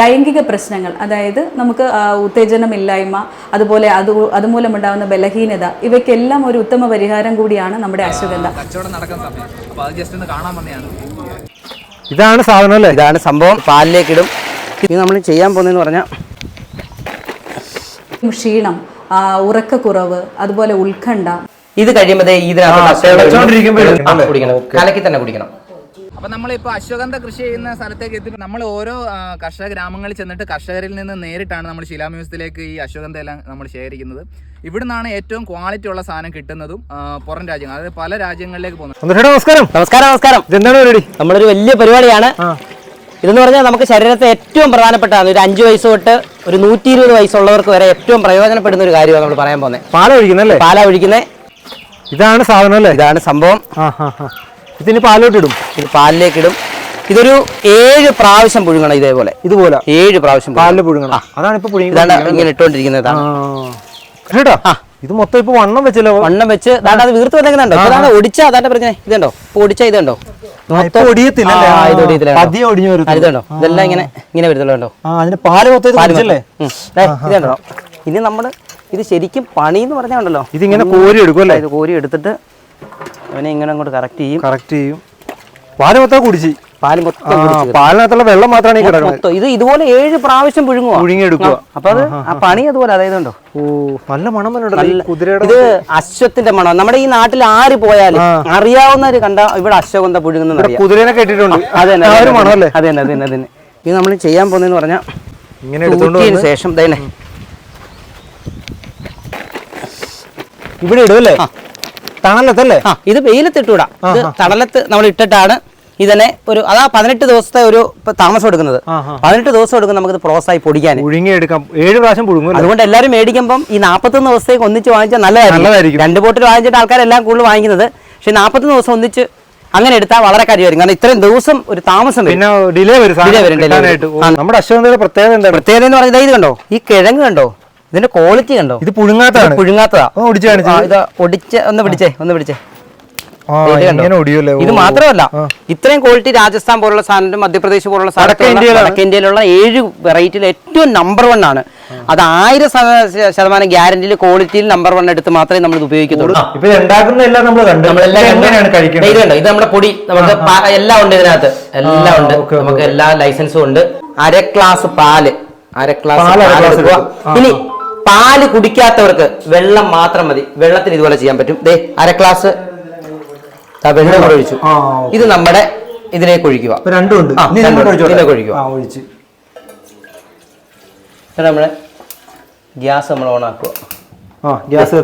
ലൈംഗിക പ്രശ്നങ്ങൾ, അതായത് നമുക്ക് ഉത്തേജനമില്ലായ്മ, അതുപോലെ അതുമൂലമുണ്ടാകുന്ന ബലഹീനത, ഇവയ്ക്കെല്ലാം ഒരു ഉത്തമ പരിഹാരം കൂടിയാണ് നമ്മുടെ അശ്വഗന്ധ. ഇതാണ് സാധനം അല്ലേ? ഇതാണ് സംഭവം. പാലിലേക്ക് ഇടും. ഇത് നമ്മൾ ചെയ്യാൻ പോകുന്നതെന്ന് പറഞ്ഞാൽ ക്ഷീണം, ഉറക്കക്കുറവ്, അതുപോലെ ഉത്കണ്ഠ, ഇത് കഴിയുമ്പോഴേ ഇതിനകത്ത് കുടിക്കണം, കലക്കി തന്നെ കുടിക്കണം. അപ്പം നമ്മളിപ്പോൾ അശ്വഗന്ധ കൃഷി ചെയ്യുന്ന സ്ഥലത്തേക്ക് എത്തി. നമ്മൾ ഓരോ കർഷക ഗ്രാമങ്ങളിൽ ചെന്നിട്ട് കർഷകരിൽ നിന്ന് നേരിട്ടാണ് നമ്മൾ ശിലാ മ്യൂസിയത്തിലേക്ക് ഈ അശ്വഗന്ധ എല്ലാം നമ്മൾ ശേഖരിക്കുന്നത്. ഇവിടെ നിന്നാണ് ഏറ്റവും ക്വാളിറ്റി ഉള്ള സാധനം കിട്ടുന്നതും പുറം രാജ്യങ്ങൾ, അതായത് പല രാജ്യങ്ങളിലേക്ക് പോകുന്നത്. നമസ്കാരം. നമസ്കാരം. നമസ്കാരം. എന്താണ് പരിപാടി? നമ്മളൊരു വലിയ പരിപാടിയാണ്. ഇതെന്ന് പറഞ്ഞാൽ നമുക്ക് ശരീരത്തെ ഏറ്റവും പ്രധാനപ്പെട്ടതാണ്. ഒരു 5 വയസ്സ് തൊട്ട് ഒരു 120 വയസ്സുള്ളവർക്ക് വരെ ഏറ്റവും പ്രയോജനപ്പെടുന്ന ഒരു കാര്യമാണ് നമ്മൾ പറയാൻ പോകുന്നത്. പാല ഒഴിക്കുന്നല്ലേ? പാല ഒഴിക്കുന്നത്. ഇതാണ് സാധനം അല്ലേ? ഇതാണ് സംഭവം. ഇതിന് പാലോട്ട് ഇടും. ഇത് പാലിലേക്ക് ഇടും. ഇതൊരു 7 പ്രാവശ്യം പുഴുങ്ങണം. ഇതേപോലെ ഇതുപോലെ 7 പ്രാവശ്യം പാലിൽ പുഴുങ്ങണം. അതാണ് ഇപ്പൊ ഇങ്ങനെ ഇട്ടുകൊണ്ടിരിക്കുന്നത്. കേട്ടോ, ഇത് മൊത്തം ഇപ്പൊ വണ്ണം വെച്ചല്ലോ. വണ്ണം വെച്ച് അത് വീർത്ത് വന്നെങ്ങനെയുണ്ടോ? അതാണ് ഒടിച്ചാ അതാണ്ട് പറഞ്ഞേ. ഇതുണ്ടോ ഇപ്പൊ ഒടിച്ചാ? ഇതുണ്ടോ ഒടിയത്തില്ലോ? ഇതെല്ലാം ഇങ്ങനെ വരുത്തല്ലോ. അതിന് പാല് ഇതുണ്ടോ? ഇനി നമ്മള് ഇത് ശരിക്കും പണി എന്ന് പറഞ്ഞാണ്ടല്ലോ, ഇതിങ്ങനെ കോരി എടുക്കും അല്ലേ? ഇത് കോരി എടുത്തിട്ട് അവനെ ഇങ്ങനെ അങ്ങോട്ട് കറക്റ്റ് ചെയ്യും. പാല് മൊത്തം കുടിച്ച് പാലിനകത്തുള്ള വെള്ളം മാത്രമാണ് കിടക്കുന്നത്. ഇത് ഇതുപോലെ 7 പ്രാവശ്യം പുഴുങ്ങിയെടുക്കുക. അപ്പൊ അത് ആ പണി അതുപോലെ. അതായത് ഓ, നല്ല മണം. ഇത് അശ്വത്തിന്റെ മണം. നമ്മുടെ ഈ നാട്ടിൽ ആര് പോയാലും അറിയാവുന്നവര് കണ്ട ഇവിടെ അശ്വഗന്ധ പുഴുങ്ങുന്ന കുതിരനെ കേട്ടിട്ടുണ്ട്. അതെ, ഇത് നമ്മൾ ചെയ്യാൻ പോകുന്നതെന്ന് പറഞ്ഞാൽ ഇങ്ങനെ ശേഷം തന്നെ ഇവിടെ ഇടുമല്ലേ? തണലത്തല്ലേ? ഇത് വെയിലത്തിട്ടൂടാ. ഇത് തണലത്ത് നമ്മൾ ഇട്ടിട്ടാണ് ഇതിനെ ഒരു 18 ദിവസത്തെ ഒരു താമസം എടുക്കുന്നത്. 18 ദിവസം എടുക്കും നമുക്കിത് പ്രോസസ്സായി പൊടിക്കാൻ. പുഴുങ്ങിയെടുക്കാം. 7 പ്രാവശ്യം പുഴുങ്ങും. അതുകൊണ്ട് എല്ലാവരും മേടിക്കുമ്പം ഈ 41 ദിവസത്തേക്ക് ഒന്നിച്ച് വാങ്ങിച്ചാൽ നല്ലതായിരിക്കും. 2 ബോട്ടിൽ വാങ്ങിച്ചിട്ട് ആൾക്കാരെല്ലാം കൂടുതൽ വാങ്ങിക്കുന്നത്. പക്ഷെ 41 ദിവസം ഒന്നിച്ച് അങ്ങനെ എടുത്താൽ വളരെ കാര്യമായിരിക്കും. കാരണം ഇത്രയും ദിവസം ഒരു താമസം വരും. ഡിലേ വരും. നമ്മുടെ അശ്വഗന്ധയുടെ പ്രത്യേകത എന്താ? പ്രത്യേകത എന്ന് പറഞ്ഞാൽ ഇത് കണ്ടോ, ഈ കിഴങ്ങ് കണ്ടോ, ഇതിന്റെ ക്വാളിറ്റി കണ്ടോ? ഇത് പുഴുങ്ങാത്തതാ. ഇത് ഒന്ന് പിടിച്ചേ. ഇത് മാത്രമല്ല, ഇത്രയും ക്വാളിറ്റി രാജസ്ഥാൻ പോലുള്ള സാധനം, മധ്യപ്രദേശ് പോലുള്ള വടക്കേ ഇന്ത്യയിലുള്ള 7 വെറൈറ്റിയിൽ ഏറ്റവും നമ്പർ 1 ആണ്. അത് 1000% ഗ്യാരണ്ടിയിൽ ക്വാളിറ്റിയിൽ നമ്പർ 1 എടുത്ത് മാത്രമേ നമ്മൾ ഇത് ഉപയോഗിക്കത്തുള്ളൂ. ഇത് നമ്മുടെ പൊടി, നമുക്ക് എല്ലാം ഉണ്ട് ഇതിനകത്ത്, എല്ലാം ഉണ്ട്. നമുക്ക് എല്ലാ ലൈസൻസും ഉണ്ട്. 1/2 ഗ്ലാസ് പാല്, 1/2 ഗ്ലാസ്. ഇനി പാല് കുടിക്കാത്തവർക്ക് വെള്ളം മാത്രം മതി. വെള്ളത്തിന് ഇതുപോലെ ചെയ്യാൻ പറ്റും. 1/2 ഗ്ലാസ് വെള്ളം ഒഴിച്ചു. ഇത് നമ്മുടെ ഇതിലേക്ക് ഒഴിക്കുക. നമ്മള് ഗ്യാസ് നമ്മൾ ഓണാക്കുക.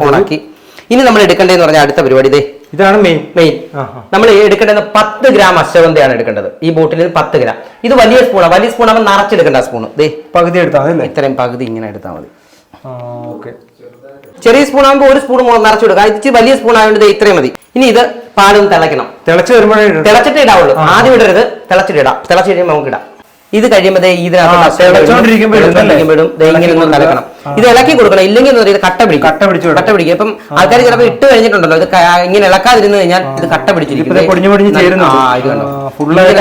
ഓണാക്കി ഇനി നമ്മൾ എടുക്കേണ്ടതെന്ന് പറഞ്ഞാൽ അടുത്ത പരിപാടി ഇതാണ് മെയിൻ. നമ്മൾ എടുക്കേണ്ടത് 10 ഗ്രാം അശ്വഗന്ധയാണ് എടുക്കേണ്ടത്. ഈ ബോട്ടിൽ 10 ഗ്രാം. ഇത് വലിയ സ്പൂണാണ്. വലിയ സ്പൂണാകുമ്പോൾ നിറച്ചെടുക്കേണ്ട സ്പൂണ്. പകുതി എടുത്താൽ മതി. ഇത്രയും പകുതി ഇങ്ങനെ എടുത്താൽ മതി. ചെറിയ സ്പൂൺ ആകുമ്പോൾ 1 സ്പൂൺ നിറച്ചു കൊടുക്കാം. ഇച്ചിരി വലിയ സ്പൂൺ ആയതുകൊണ്ട് ഇത്രയും മതി. ഇനി ഇത് പാലൊന്ന് തിളയ്ക്കണം. തിളച്ചിട്ട് ഇടാവുള്ളൂ. ആദ്യം ഇടരുത്, തിളച്ചിട്ട് ഇടാം. തിളച്ച് കഴിയുമ്പോൾ നമുക്ക് ഇടാം. ഇത് കഴിയുമ്പോൾ ഇതിനകത്ത് ഇങ്ങനെ ഒന്ന് കലക്കണം. ഇത് ഇളക്കി കൊടുക്കണം. ഇല്ലെങ്കിൽ ഇത് കട്ട പിടിക്കും. ഇപ്പം ആൾക്കാർ ചിലപ്പോൾ ഇട്ട് കഴിഞ്ഞിട്ടുണ്ടല്ലോ, ഇത് ഇങ്ങനെ ഇളക്കാതിരുന്നു കഴിഞ്ഞാൽ ഇത് കട്ട പിടിച്ചിരിക്കും.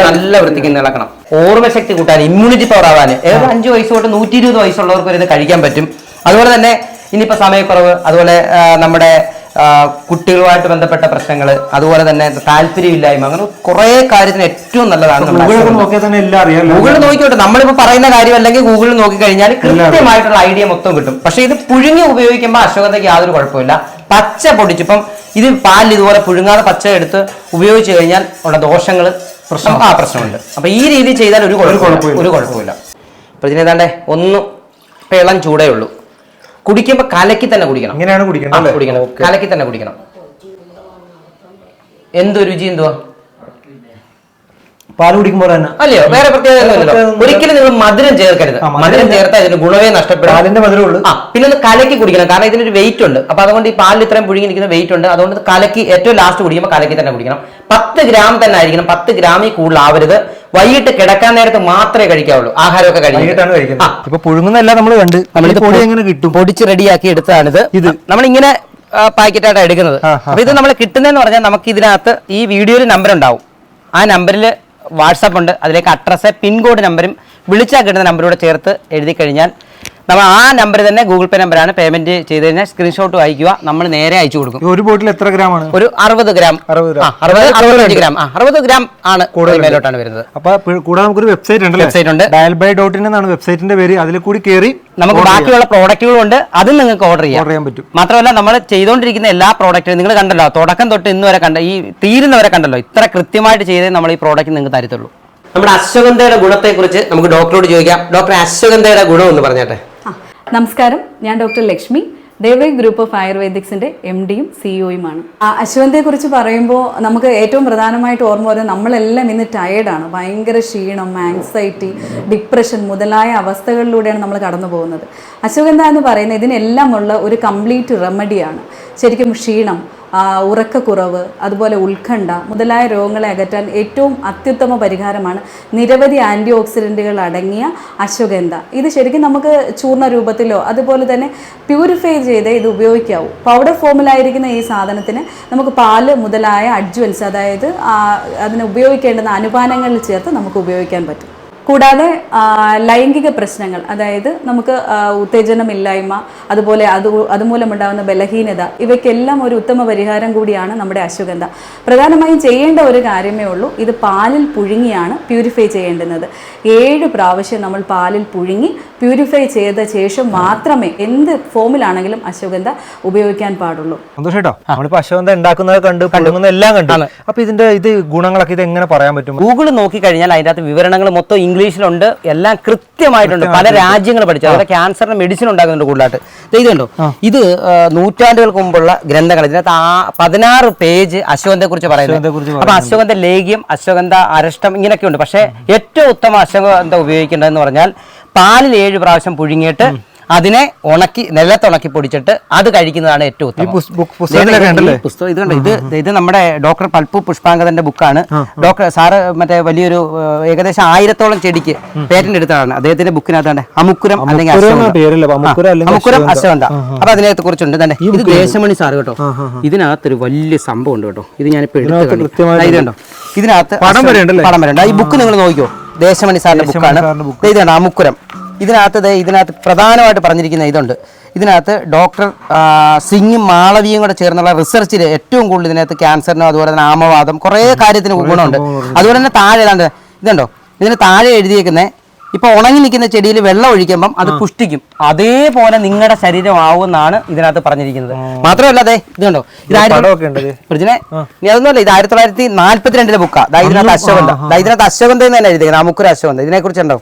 നല്ല വൃത്തിക്ക് ഇളക്കണം. ഓർമ്മശക്തി കൂട്ടാൻ, ഇമ്മ്യൂണിറ്റി പവർ ആവാൻ 5 വയസ്സ് തൊട്ട് 120 വയസ്സുള്ളവർക്ക് ഇത് കഴിക്കാൻ പറ്റും. അതുപോലെ തന്നെ ഇനിയിപ്പോൾ സമയക്കുറവ്, അതുപോലെ നമ്മുടെ കുട്ടികളുമായിട്ട് ബന്ധപ്പെട്ട പ്രശ്നങ്ങൾ, അതുപോലെ തന്നെ താല്പര്യമില്ലായ്മ, അങ്ങനെ കുറെ കാര്യത്തിന് ഏറ്റവും നല്ലതാണ്. ഗൂഗിളിൽ നോക്കിക്കോട്ടെ. നമ്മളിപ്പോൾ പറയുന്ന കാര്യം അല്ലെങ്കിൽ ഗൂഗിളിൽ നോക്കിക്കഴിഞ്ഞാൽ കൃത്യമായിട്ടുള്ള ഐഡിയ മൊത്തം കിട്ടും. പക്ഷെ ഇത് പുഴുങ്ങി ഉപയോഗിക്കുമ്പോൾ അശ്വഗന്ധയ്ക്ക് യാതൊരു കുഴപ്പമില്ല. പച്ച പൊടിച്ചിപ്പം ഇത് പാലിൽ ഇതുപോലെ പുഴുങ്ങാതെ പച്ച എടുത്ത് ഉപയോഗിച്ച് കഴിഞ്ഞാൽ ഉള്ള ദോഷങ്ങൾ പ്രശ്നമുണ്ട്. അപ്പൊ ഈ രീതി ചെയ്താൽ ഒരു കുഴപ്പമില്ല. അപ്പൊ ഇതിനേതാണ്ടേ ഒന്ന് ഇളം ചൂടേ ഉള്ളൂ. കുടിക്കുമ്പോൾ കലക്കി തന്നെ കുടിക്കണം. കലക്കി തന്നെ കുടിക്കണം. എന്ത് രുചി, എന്തുവാ പാല് കുടിക്കുമ്പോൾ തന്നെ അല്ലയോ? വേറെ പ്രത്യേകത ഒരിക്കലും നിങ്ങൾ മധുരം ചേർക്കരുത്. മധുരം ചേർത്താൽ ഇതിന് ഗുണമേ നഷ്ടപ്പെടും. പിന്നെ ഒന്ന് കലക്കി കുടിക്കണം. കാരണം ഇതിനൊരു വെയിറ്റ് ഉണ്ട്. അപ്പൊ അതുകൊണ്ട് ഈ പാലിൽ ഇത്രയും പുഴുങ്ങിയിരിക്കുന്ന വെയിറ്റ് ഉണ്ട്. അതുകൊണ്ട് കലക്കി ഏറ്റവും ലാസ്റ്റ് കുടിക്കുമ്പോൾ കലക്കി തന്നെ കുടിക്കണം. 10 ഗ്രാം തന്നെ ആയിരിക്കണം. 10 ഗ്രാമിൽ കൂടുതലാവരുത്. വൈകിട്ട് കിടക്കാൻ നേരത്ത് മാത്രമേ കഴിക്കാവുള്ളൂ. ആഹാരമൊക്കെ കഴിക്കും. ഇപ്പൊ പുഴുങ്ങുന്നതെല്ലാം നമ്മൾ കണ്ട് നമ്മളിത് പൊടി എങ്ങനെ കിട്ടും? പൊടിച്ച് റെഡിയാക്കി എടുത്താണിത്. ഇത് നമ്മളിങ്ങനെ പാക്കറ്റായിട്ടാണ് എടുക്കുന്നത്. അപ്പൊ ഇത് നമ്മൾ കിട്ടുന്നതെന്ന് പറഞ്ഞാൽ നമുക്ക് ഇതിനകത്ത് ഈ വീഡിയോയിൽ നമ്പർ ഉണ്ടാവും. ആ നമ്പറിൽ വാട്സാപ്പ് ഉണ്ട്. അതിലേക്ക് അഡ്രസ്സ്, പിൻകോഡ് നമ്പരും വിളിച്ചാൽ കിട്ടുന്ന നമ്പറോട് ചേർത്ത് എഴുതി കഴിഞ്ഞാൽ നമ്മൾ ആ നമ്പർ തന്നെ ഗൂഗിൾ പേ നമ്പറാണ്. പേയ്മെന്റ് ചെയ്ത് കഴിഞ്ഞാൽ സ്ക്രീൻഷോട്ട് അയക്കുക, നമ്മൾ നേരെ അയച്ചു കൊടുക്കും. ഒരു ബോട്ടിൽ എത്ര ഗ്രാമാണ്? ഒരു 60 ഗ്രാം 65 ഗ്രാം 60 ഗ്രാം ആണ് മേലോട്ടാണ് വരുന്നത്. അപ്പൊ കൂടാതെ നമുക്കൊരു വെബ്സൈറ്റ് ഉണ്ട്, വെബ്സൈറ്റ് ഉണ്ട്, dialby.in എന്നാണ് വെബ്സൈറ്റിന്റെ പേര്. അതിൽ കൂടി കയറി നമുക്ക് ബാക്കിയുള്ള പ്രോഡക്റ്റുകളുണ്ട്, അതും നിങ്ങൾക്ക് ഓർഡർ ചെയ്യാൻ പറ്റും. മാത്രമല്ല നമ്മൾ ചെയ്തുകൊണ്ടിരിക്കുന്ന എല്ലാ പ്രോഡക്റ്റും നിങ്ങൾ കണ്ടല്ലോ, തുടക്കം തൊട്ട് ഇന്ന് വരെ കണ്ട, ഈ തീരുന്നവരെ കണ്ടല്ലോ, ഇത്ര കൃത്യമായിട്ട് ചെയ്തേ നമ്മൾ ഈ പ്രോഡക്റ്റ് നിങ്ങൾക്ക് തരത്തുള്ളൂ. നമ്മുടെ അശ്വഗന്ധയുടെ ഗുണത്തെക്കുറിച്ച് നമുക്ക് ഡോക്ടറോട് ചോദിക്കാം. ഡോക്ടർ, അശ്വഗന്ധയുടെ ഗുണം എന്ന് പറഞ്ഞാട്ടെ. നമസ്കാരം, ഞാൻ ഡോക്ടർ ലക്ഷ്മി, ദേവൈ ഗ്രൂപ്പ് ഓഫ് ആയുർവേദിക്സിന്റെ MD-യും CEO-യുമാണ്. അശ്വഗന്ധയെക്കുറിച്ച് പറയുമ്പോൾ നമുക്ക് ഏറ്റവും പ്രധാനമായിട്ട് ഓർമ്മ വരുന്നത് നമ്മളെല്ലാം ഇന്ന് ടയേർഡാണ്. ഭയങ്കര ക്ഷീണം, ആങ്സൈറ്റി, ഡിപ്രഷൻ മുതലായ അവസ്ഥകളിലൂടെയാണ് നമ്മൾ കടന്നു പോകുന്നത്. അശ്വഗന്ധ എന്ന് പറയുന്നത് ഇതിനെല്ലാമുള്ള ഒരു കംപ്ലീറ്റ് റെമഡിയാണ്. ശരിക്കും ക്ഷീണം, ഉറക്കക്കുറവ്, അതുപോലെ ഉത്കണ്ഠ മുതലായ രോഗങ്ങളെ അകറ്റാൻ ഏറ്റവും അത്യുത്തമ പരിഹാരമാണ് നിരവധി ആൻറ്റി ഓക്സിഡൻറ്റുകൾ അടങ്ങിയ അശ്വഗന്ധ. ഇത് ശരിക്കും നമുക്ക് ചൂർണ്ണ രൂപത്തിലോ അതുപോലെ തന്നെ പ്യൂരിഫൈ ചെയ്ത് ഇത് ഉപയോഗിക്കാവൂ. പൗഡർ ഫോമിലായിരിക്കുന്ന ഈ സാധനത്തിന് നമുക്ക് പാല് മുതലായ അഡ്ജുവൻസ്, അതായത് അതിന് ഉപയോഗിക്കേണ്ടുന്ന അനുപാനങ്ങളിൽ ചേർത്ത് നമുക്ക് ഉപയോഗിക്കാൻ പറ്റും. കൂടാതെ ലൈംഗിക പ്രശ്നങ്ങൾ, അതായത് നമുക്ക് ഉത്തേജനമില്ലായ്മ, അതുപോലെ അതുമൂലമുണ്ടാകുന്ന ബലഹീനത, ഇവയ്ക്കെല്ലാം ഒരു ഉത്തമ പരിഹാരം കൂടിയാണ് നമ്മുടെ അശ്വഗന്ധ. പ്രധാനമായും ചെയ്യേണ്ട ഒരു കാര്യമേ ഉള്ളൂ, ഇത് പാലിൽ പുഴുങ്ങിയാണ് പ്യൂരിഫൈ ചെയ്യേണ്ടുന്നത്. 7 പ്രാവശ്യം നമ്മൾ പാലിൽ പുഴുങ്ങി പ്യൂരിഫൈ ചെയ്ത ശേഷം മാത്രമേ എന്ത് ഫോമിലാണെങ്കിലും അശ്വഗന്ധ ഉപയോഗിക്കാൻ പാടുള്ളൂ. സന്തോഷേട്ടോ, നമ്മളിപ്പോ അശ്വഗന്ധ ഉണ്ടാക്കുന്നത് കണ്ട് പുഴുങ്ങുന്ന എല്ലാം കണ്ടു. അപ്പൊ ഇതിന്റെ ഗുണങ്ങളൊക്കെ ഇത് എങ്ങനെ പറയാൻ പറ്റും? ഗൂഗിൾ നോക്കി കഴിഞ്ഞാൽ അതിൻ്റെ അകത്ത് വിവരണങ്ങൾ മൊത്തം ഇംഗ്ലീഷിലുണ്ട്, എല്ലാം കൃത്യമായിട്ടുണ്ട്. പല രാജ്യങ്ങൾ പഠിച്ചു, അതുപോലെ ക്യാൻസറിന് മെഡിസിൻ ഉണ്ടാക്കുന്നുണ്ട് കൂടുതലായിട്ട്. ഇതുണ്ടോ, ഇത് നൂറ്റാണ്ടുകൾക്ക് മുമ്പുള്ള ഗ്രന്ഥങ്ങൾ. ഇതിനകത്ത് 16 പേജ് അശ്വഗന്ധയെ കുറിച്ച് പറയുന്നത്. അപ്പൊ അശ്വഗന്ധ ലേഗ്യം, അശ്വഗന്ധ അരഷ്ടം, ഇങ്ങനെയൊക്കെ ഉണ്ട്. പക്ഷേ ഏറ്റവും ഉത്തമ അശ്വഗന്ധ ഉപയോഗിക്കേണ്ടതെന്ന് പറഞ്ഞാൽ പാലിൽ 7 പ്രാവശ്യം പുഴുങ്ങിയിട്ട് അതിനെ ഉണക്കി, നിലത്തുണക്കി പൊടിച്ചിട്ട് അത് കഴിക്കുന്നതാണ് ഏറ്റവും ഉത്തമം. പുസ്തകം ഇത് കണ്ടോ, ഇത് നമ്മുടെ ഡോക്ടർ പൽപ്പു പുഷ്പാങ്കതന്റെ ബുക്കാണ്. ഡോക്ടർ സാറ് മറ്റേ വലിയൊരു ഏകദേശം 1000-ഓളം ചെടിക്ക് പേറ്റന്റ് എടുത്തതാണ്. അദ്ദേഹത്തിന്റെ ബുക്കിനകത്താണ് അമുക്കുരം അല്ലെങ്കിൽ അമുക്കുരം അശ്വഗന്ധ. അപ്പൊ അതിനകത്ത് കുറിച്ചുണ്ട് തന്നെ. ഇത് ദേശമണി സാറ് കേട്ടോ, ഇതിനകത്തൊരു വലിയ സംഭവം ഉണ്ട് കേട്ടോ. ഇത് ഞാനിപ്പോ എടുത്തു കണ്ടോ, ഇതിനകത്ത് പടം വരണ്ട. ഈ ബുക്ക് നിങ്ങൾ നോക്കിയോ, ദേശമണി സാറിന്റെ ബുക്കാണ്. ഇത് കണ്ടോ അമുക്കുരം. ഇതിനകത്ത് പ്രധാനമായിട്ട് പറഞ്ഞിരിക്കുന്ന ഇതുണ്ട്. ഇതിനകത്ത് ഡോക്ടർ സിംഗും മാളവിയും കൂടെ ചേർന്നുള്ള റിസർച്ചിൽ ഏറ്റവും കൂടുതൽ ഇതിനകത്ത് ക്യാൻസറിനോ അതുപോലെ തന്നെ ആമവാദം കുറേ കാര്യത്തിന് ഗുണമുണ്ട്. അതുപോലെ തന്നെ താഴെ ഏതാണ്ട് ഇതുണ്ടോ, ഇതിന് താഴെ എഴുതിയേക്കുന്നത് ഇപ്പൊ ഉണങ്ങി നിൽക്കുന്ന ചെടിയിൽ വെള്ളം ഒഴിക്കുമ്പം അത് പുഷ്ടിക്കും, അതേപോലെ നിങ്ങളുടെ ശരീരം ആവുമെന്നാണ് ഇതിനകത്ത് പറഞ്ഞിരിക്കുന്നത്. മാത്രമല്ല അതെ ഇതുണ്ടോ, ഫ്രിഡ്ജിനെ നീ അതൊന്നുമല്ല, ഇത് 1942 ബുക്കാ. ഇതിനകത്ത് അശ്വഗന്ധ, ഇതിനകത്ത് അശ്വഗന്ധ എന്ന് തന്നെ എഴുതിയിരിക്കുന്നത്, അമുക്കുര അശ്വഗന്ധ. ഇതിനെ കുറിച്ചുണ്ടോ